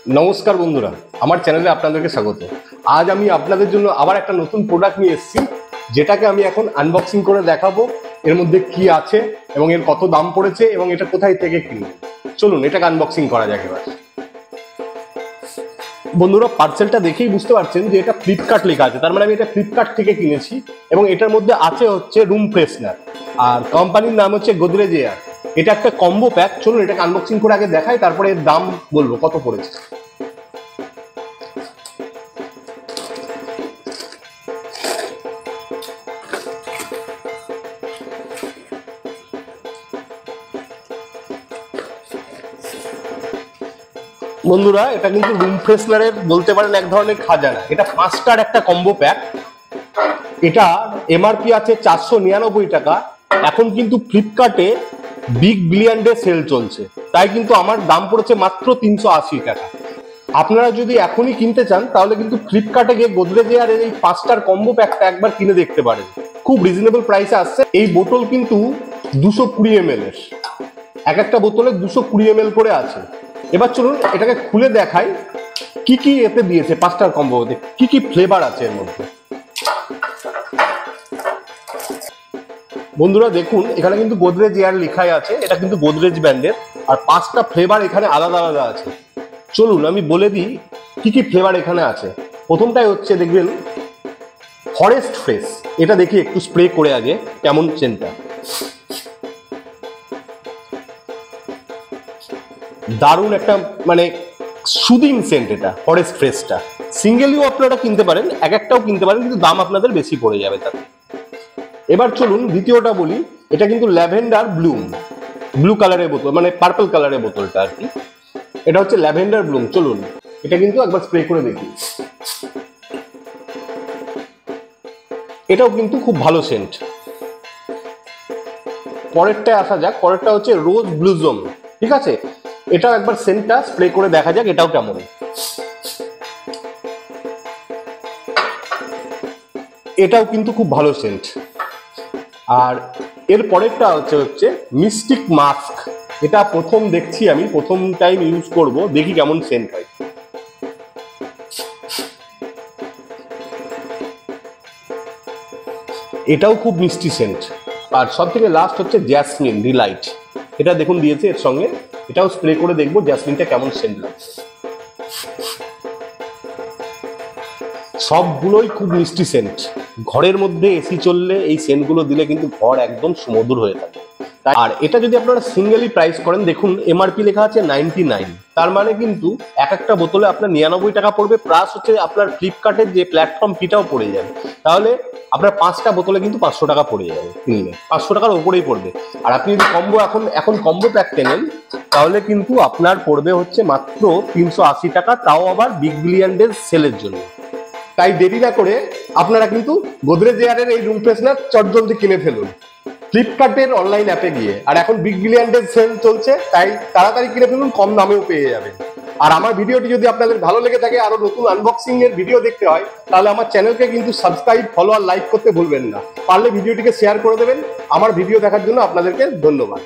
নমস্কার বন্ধুরা, আমার চ্যানেলে আপনাদেরকে স্বাগত। আজ আমি আপনাদের জন্য আবার একটা নতুন প্রোডাক্ট নিয়ে এসেছি, যেটাকে আমি এখন আনবক্সিং করে দেখাবো এর মধ্যে কি আছে এবং এর কত দাম পড়েছে এবং এটা কোথায় থেকে কিনবো। চলুন এটাকে আনবক্সিং করা যাক এবার। বন্ধুরা, পার্সেলটা দেখেই বুঝতে পারছেন যে এটা ফ্লিপকার্ট লেখা আছে, তার মানে আমি এটা ফ্লিপকার্ট থেকে কিনেছি এবং এটার মধ্যে আছে হচ্ছে রুম ফ্রেশনার, আর কোম্পানির নাম হচ্ছে গোদরেজ এয়ার। এটা একটা কম্বো প্যাক। চলুন এটাকে আনবক্সিং করে আগে দেখাই, তারপরে এর দাম বলবো কত পড়েছে। বন্ধুরা, এটা কিন্তু রুম ফ্রেশনারের বলতে পারেন এক ধরনের খাজানা। এটা 5টার একটা কম্বো প্যাক। এটা এমআরপি আছে 499 টাকা। এখন কিন্তু ফ্লিপকার্টে বিগ বিলিয়ন ডে সেল চলছে, তাই কিন্তু আমার দাম পড়েছে মাত্র 380 টাকা। আপনারা যদি এখনই কিনতে চান তাহলে কিন্তু ফ্লিপকার্টে গিয়ে গোদরেজ এয়ারের এই 5টার কম্বো প্যাকটা একবার কিনে দেখতে পারেন। খুব রিজনেবল প্রাইসে আসছে। এই বোতল কিন্তু 220 ml এর, এক একটা বোতলে 220 ml করে আছে। এবার চলুন এটাকে খুলে দেখাই কি কি এতে দিয়েছে। 5টার কম্বোতে কি কি ফ্লেভার আছে এর মধ্যে। বন্ধুরা দেখুন, এখানে কিন্তু গোদরেজ এয়ার লেখাই আছে, এটা কিন্তু গোদরেজ ব্র্যান্ডের, আর 5টা ফ্লেভার এখানে আলাদা আলাদা আছে। চলুন আমি বলে দিই কি কি ফ্লেভার এখানে আছে। প্রথমটাই হচ্ছে দেখবেন ফরেস্ট ফ্রেশ। এটা দেখি একটু স্প্রে করে আগে কেমন সেন্টটা। দারুণ একটা মানে সুদিং সেন্ট এটা ফরেস্ট ফ্রেশটা। সিঙ্গেলিও আপনারা কিনতে পারেন, এক একটাও কিনতে পারেন, কিন্তু দাম আপনাদের বেশি পড়ে যাবে তাতে। এবার চলুন দ্বিতীয়টা বলি। এটা কিন্তু ল্যাভেন্ডার ব্লুম, ব্লু কালারের বোতল, মানে পার্পল কালারের বোতলটা আর কি। এটা হচ্ছে ল্যাভেন্ডার ব্লুম। চলুন এটা কিন্তু একবার স্প্রে করে দেখি। এটাও কিন্তু খুব ভালো সেন্ট। পরেরটায় আসা যাক। পরেরটা হচ্ছে রোজ ব্লুজম। ঠিক আছে, এটাও একবার সেন্টটা স্প্রে করে দেখা যাক এটাও কেমন। এটাও কিন্তু খুব ভালো সেন্ট। আর এর পরেরটা হচ্ছে মিস্টিক মাস্ক। এটা প্রথম দেখছি, আমি প্রথম টাইম ইউজ করব, দেখি কেমন সেন্ট হয়। এটাও খুব মিষ্টি সেন্ট। আর সব থেকে লাস্ট হচ্ছে জ্যাসমিন ডিলাইট। এটা দেখুন দিয়েছে এর সঙ্গে, এটাও স্প্রে করে দেখবো জ্যাসমিনটা কেমন সেন্ট লাগছে। সবগুলোই খুব মিষ্টি সেন্ট। ঘরের মধ্যে এসি চললে এই সেন্টগুলো দিলে কিন্তু ঘর একদম সুমধুর হয়ে থাকে। আর এটা যদি আপনারা সিঙ্গেলি প্রাইস করেন, দেখুন এমআরপি লেখা আছে 99, তার মানে কিন্তু এক একটা বোতলে আপনার 99 টাকা পড়বে, প্লাস হচ্ছে আপনার ফ্লিপকার্টের যে প্ল্যাটফর্ম ফিটাও পড়ে যাবে। তাহলে আপনার 5টা বোতলে কিন্তু 500 টাকা পড়ে যাবে কিনলে, 500 টাকার ওপরেই পড়বে। আর আপনি যদি কম্বো এখন কম্বো প্যাক কেনেন তাহলে কিন্তু আপনার পড়বে হচ্ছে মাত্র 380 টাকা, তাও আবার বিগ বিলিয়ন ডে সেলের জন্য। তাই দেরি না করে আপনারা কিন্তু গোদরেজ এয়ারের এই রুম ফ্রেশনার চটজলদি কিনে ফেলুন ফ্লিপকার্টের অনলাইন অ্যাপে গিয়ে। আর এখন বিগ বিলিয়ন ডে সেল চলছে, তাই তাড়াতাড়ি কিনে ফেলুন, কম দামেও পেয়ে যাবেন। আর আমার ভিডিওটি যদি আপনাদের ভালো লেগে থাকে, আরো নতুন আনবক্সিং এর ভিডিও দেখতে হয়, তাহলে আমার চ্যানেলকে কিন্তু সাবস্ক্রাইব, ফলো আর লাইক করতে ভুলবেন না। পারলে ভিডিওটিকে শেয়ার করে দেবেন। আমার ভিডিও দেখার জন্য আপনাদেরকে ধন্যবাদ।